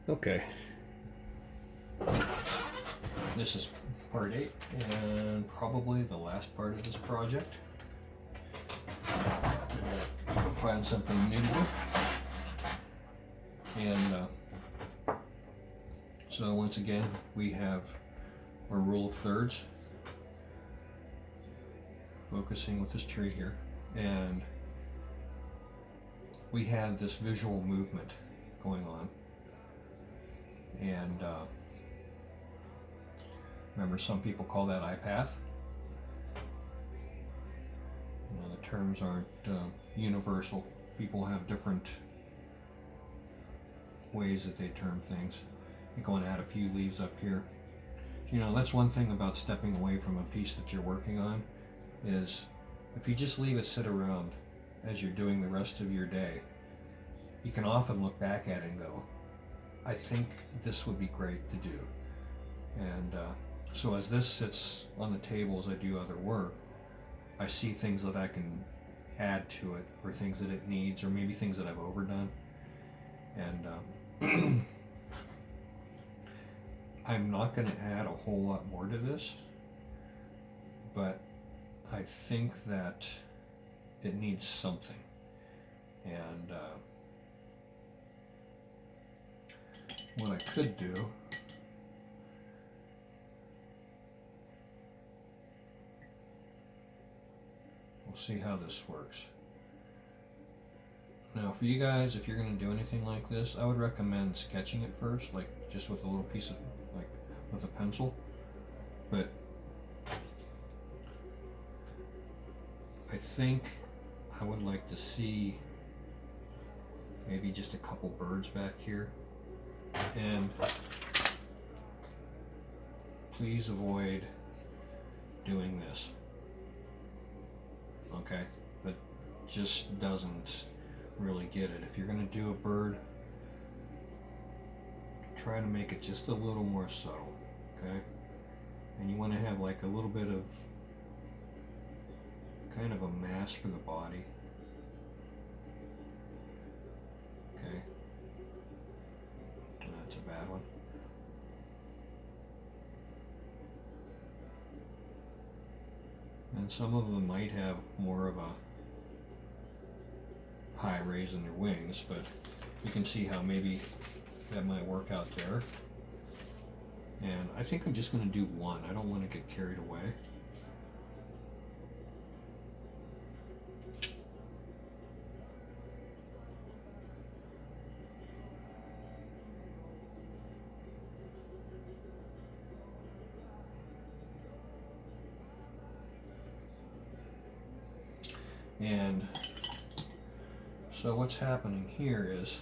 Okay. This is part 8 and probably the last part of this project. I'll find something new to do. And so once again, we have our rule of thirds, focusing with this tree here, and we have this visual movement going on. And remember, some people call that eye path. You know, the terms aren't universal. People have different ways that they term things. I'm going to add a few leaves up here. You know, that's one thing about stepping away from a piece that you're working on, is if you just leave it sit around as you're doing the rest of your day, you can often look back at it and go, I think this would be great to do. And so as this sits on the table as I do other work, I see things that I can add to it, or things that it needs, or maybe things that I've overdone. And I'm not going to add a whole lot more to this, but I think that it needs something. And what I could do, we'll see how this works. Now for you guys, if you're going to do anything like this, I would recommend sketching it first, like just with a little piece of, like with a pencil. But I think I would like to see maybe just a couple birds back here. And please avoid doing this. Okay? That just doesn't really get it. If you're going to do a bird, try to make it just a little more subtle. Okay? And you want to have like a little bit of kind of a mass for the body. Okay? That's a bad one. And some of them might have more of a high raise in their wings, but you can see how maybe that might work out there. And I think I'm just going to do one. I don't want to get carried away. And so what's happening here is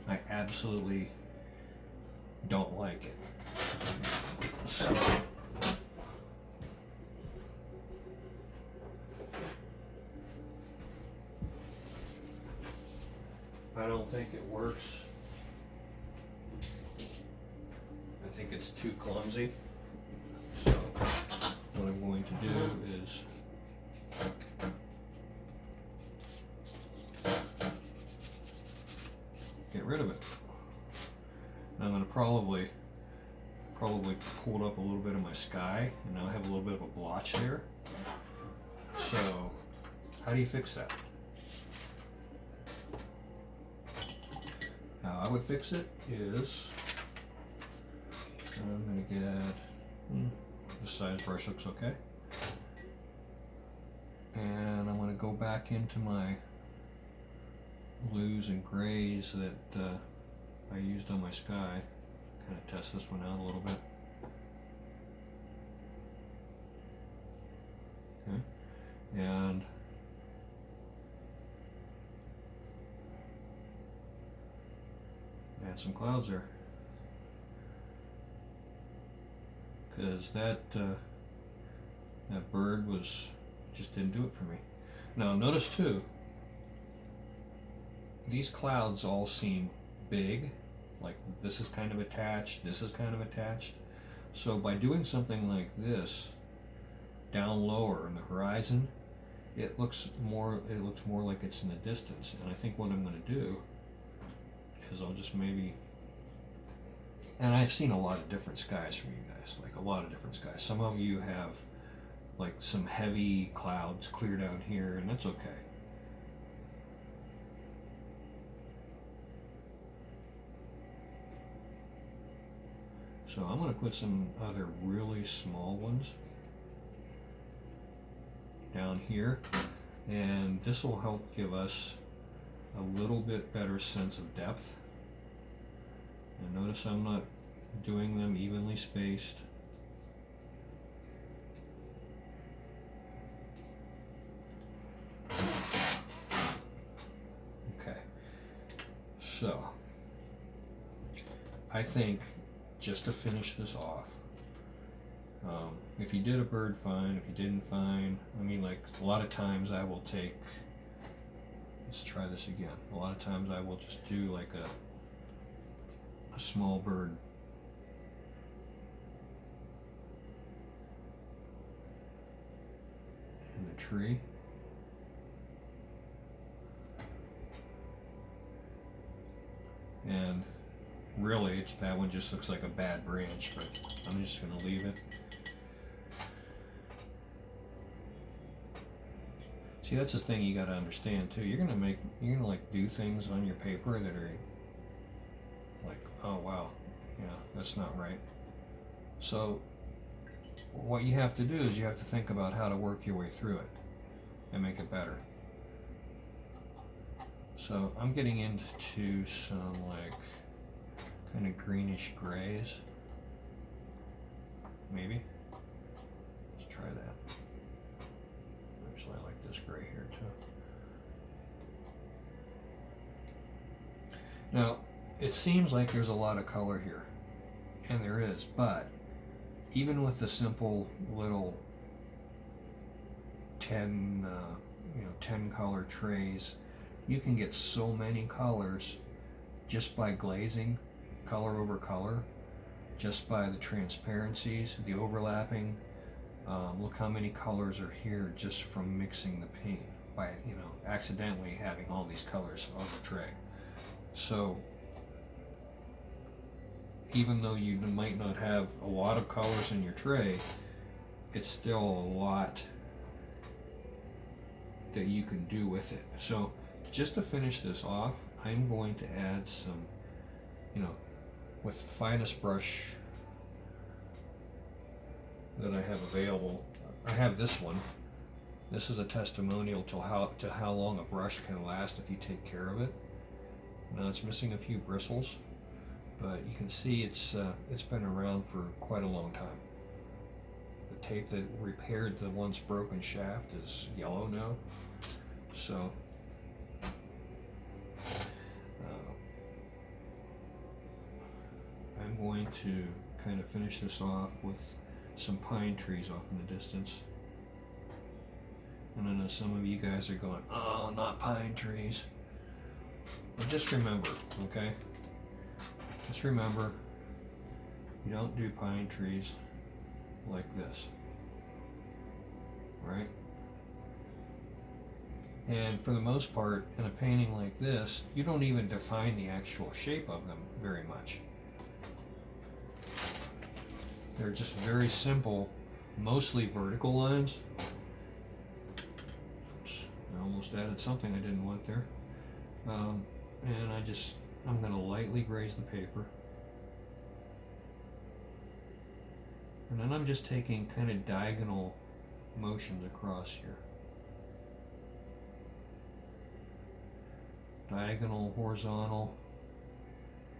I absolutely don't like it. So I don't think it works. I think it's too clumsy. So what I'm going to do is get rid of it. And I'm going to probably pull up a little bit of my sky, and now I have a little bit of a blotch there. So how do you fix that? How I would fix it is I'm going to get this size brush looks okay, and I'm going to go back into my blues and grays that I used on my sky. Kind of test this one out a little bit. Okay, and add some clouds there, because that bird just didn't do it for me. Now notice too, these clouds all seem big, like this is kind of attached, this is kind of attached. So by doing something like this down lower in the horizon, it looks more like it's in the distance. And I think what I'm going to do is I'll just maybe And I've seen a lot of different skies from you guys, like a lot of different skies. Some of you have like some heavy clouds clear down here, and that's okay. So I'm going to put some other really small ones down here, and this will help give us a little bit better sense of depth. And notice I'm not doing them evenly spaced. Okay, so I think just to finish this off, if you did a bird fine, if you didn't fine, I mean, like a lot of times I will take, let's try this again. A lot of times I will just do like a small bird. In the tree. And really, that one just looks like a bad branch, but I'm just going to leave it. See, that's the thing you got to understand too. You're gonna like do things on your paper that are like, oh wow, yeah, that's not right. So what you have to do is you have to think about how to work your way through it and make it better. So I'm getting into some like kind of greenish grays, maybe. Let's try that. Actually, I like this gray here too. Now, it seems like there's a lot of color here, and there is, but even with the simple little 10 color trays, you can get so many colors just by glazing color over color, just by the transparencies, the overlapping. Look how many colors are here just from mixing the paint by, accidentally having all these colors on the tray. So even though you might not have a lot of colors in your tray, it's still a lot that you can do with it. So just to finish this off, I'm going to add some, with the finest brush that I have available. I have this one. This is a testimonial to how long a brush can last if you take care of it. Now it's missing a few bristles, but you can see it's been around for quite a long time. The tape that repaired the once broken shaft is yellow now, so I'm going to kind of finish this off with some pine trees off in the distance. And I know some of you guys are going, oh, not pine trees. But just remember, okay? Just remember, you don't do pine trees like this, right? And for the most part, in a painting like this, you don't even define the actual shape of them very much. They're just very simple, mostly vertical lines. Oops, I almost added something I didn't want there. And I'm going to lightly graze the paper. And then I'm just taking kind of diagonal motions across here. Diagonal, horizontal,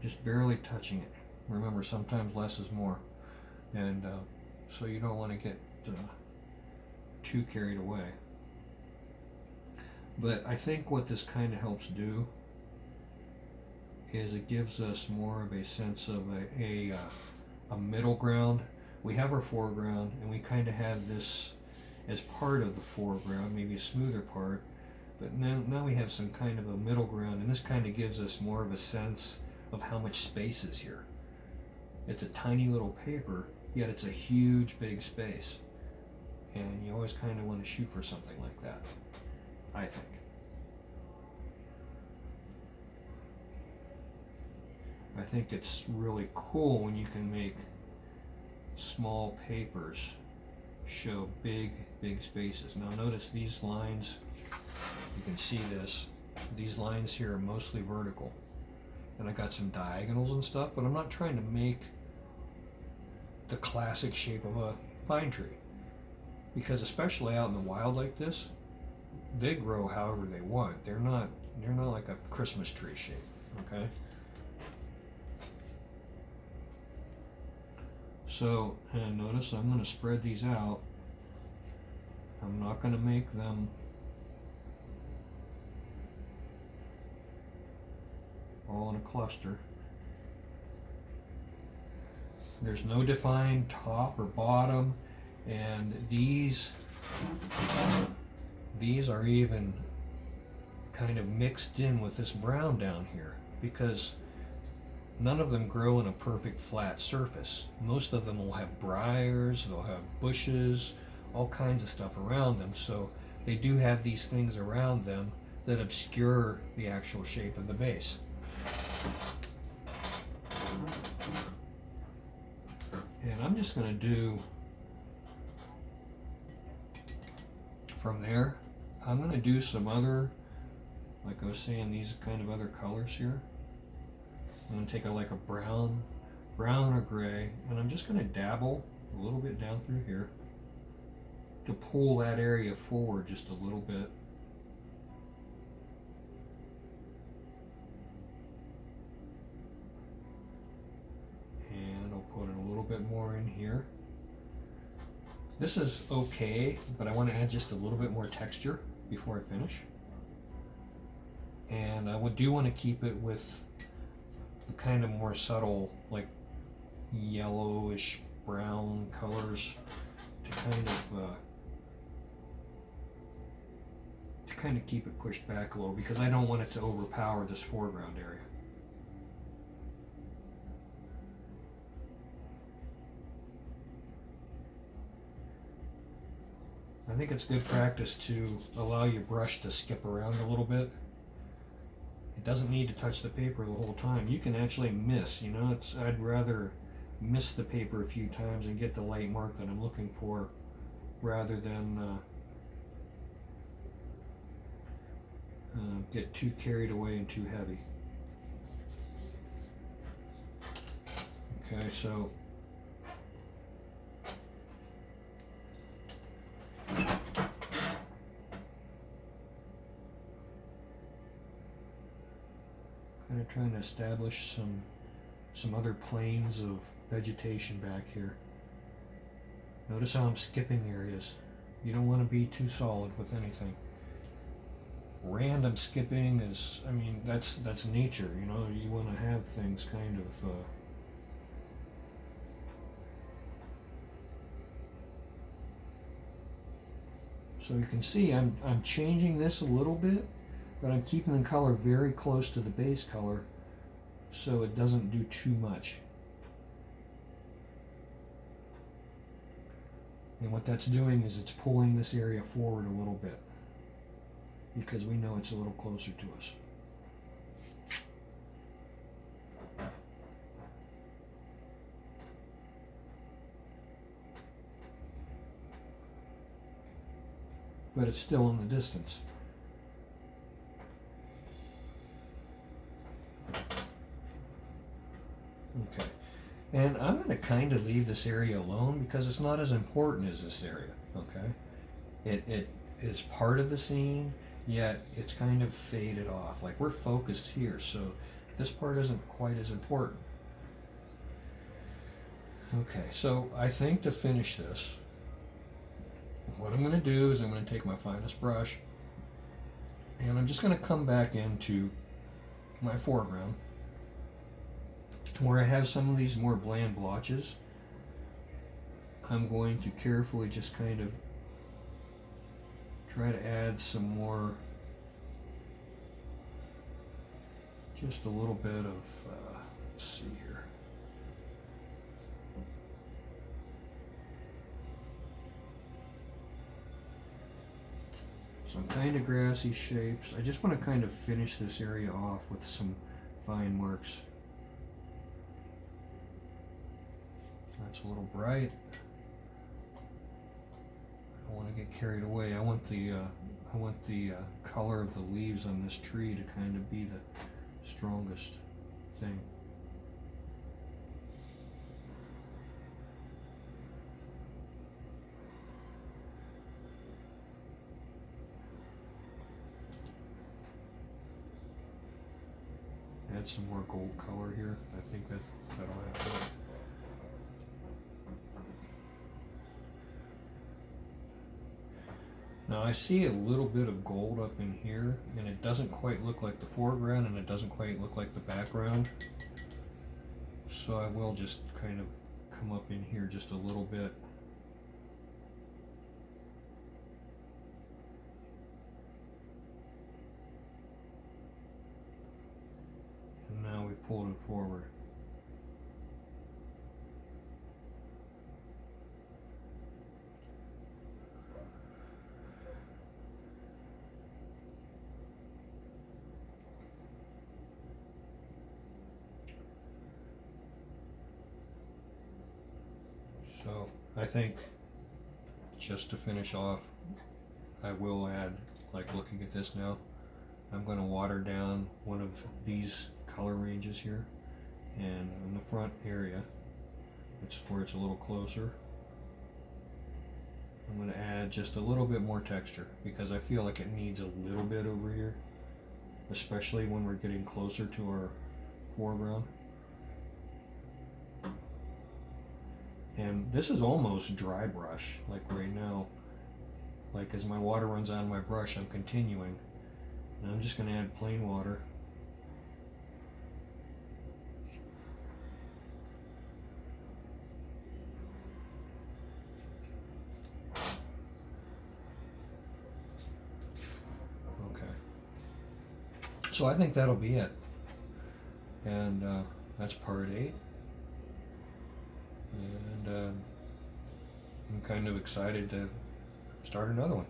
just barely touching it. Remember, sometimes less is more. And so you don't want to get too carried away. But I think what this kind of helps do is it gives us more of a sense of a middle ground. We have our foreground, and we kind of have this as part of the foreground, maybe a smoother part. But now we have some kind of a middle ground, and this kind of gives us more of a sense of how much space is here. It's a tiny little paper, yet it's a huge big space. And you always kind of want to shoot for something like that, I think. I think it's really cool when you can make small papers show big spaces. Now notice these lines, you can see this, these lines here are mostly vertical, and I got some diagonals and stuff, but I'm not trying to make the classic shape of a pine tree, because especially out in the wild like this, they grow however they want. They're not like a Christmas tree shape. Okay, so, and notice I'm going to spread these out. I'm not going to make them all in a cluster. There's no defined top or bottom, and these are even kind of mixed in with this brown down here, because none of them grow in a perfect flat surface. Most of them will have briars, they'll have bushes, all kinds of stuff around them, so they do have these things around them that obscure the actual shape of the base. And I'm just going to do, from there, I'm going to do some other, like I was saying, these kind of other colors here. I'm going to take like a brown or gray, and I'm just going to dabble a little bit down through here to pull that area forward just a little bit. And I'll put a little bit more in here. This is okay, but I want to add just a little bit more texture before I finish. And I do want to keep it with the kind of more subtle, like yellowish brown colors to kind of keep it pushed back a little, because I don't want it to overpower this foreground area. I think it's good practice to allow your brush to skip around a little bit. It doesn't need to touch the paper the whole time. You can actually miss, you know, I'd rather miss the paper a few times and get the light mark that I'm looking for, rather than get too carried away and too heavy. Okay, so kind of trying to establish some other planes of vegetation back here. Notice how I'm skipping areas. You don't want to be too solid with anything. Random skipping is, I mean, that's nature, you know. You want to have things kind of so you can see I'm changing this a little bit, but I'm keeping the color very close to the base color so it doesn't do too much. And what that's doing is it's pulling this area forward a little bit, because we know it's a little closer to us. But it's still in the distance. Okay, and I'm going to kind of leave this area alone because it's not as important as this area. Okay, it is part of the scene, yet it's kind of faded off. Like, we're focused here, so this part isn't quite as important. Okay, so I think to finish this, what I'm going to do is I'm going to take my finest brush, and I'm just going to come back into my foreground where I have some of these more bland blotches. I'm going to carefully just kind of try to add some more, just a little bit of, let's see here. Some kind of grassy shapes. I just want to kind of finish this area off with some fine marks. That's a little bright. I don't want to get carried away. I want the color of the leaves on this tree to kind of be the strongest thing. Add some more gold color here. I think that'll add to it. Now I see a little bit of gold up in here, and it doesn't quite look like the foreground, and it doesn't quite look like the background. So I will just kind of come up in here just a little bit. And now we've pulled it forward. So I think just to finish off, I will add, like looking at this now, I'm going to water down one of these color ranges here, and in the front area, it's where it's a little closer. I'm going to add just a little bit more texture because I feel like it needs a little bit over here, especially when we're getting closer to our foreground. And this is almost dry brush, like right now. Like as my water runs out of my brush, I'm continuing. And I'm just going to add plain water. Okay. So I think that'll be it. And that's part 8. And I'm kind of excited to start another one.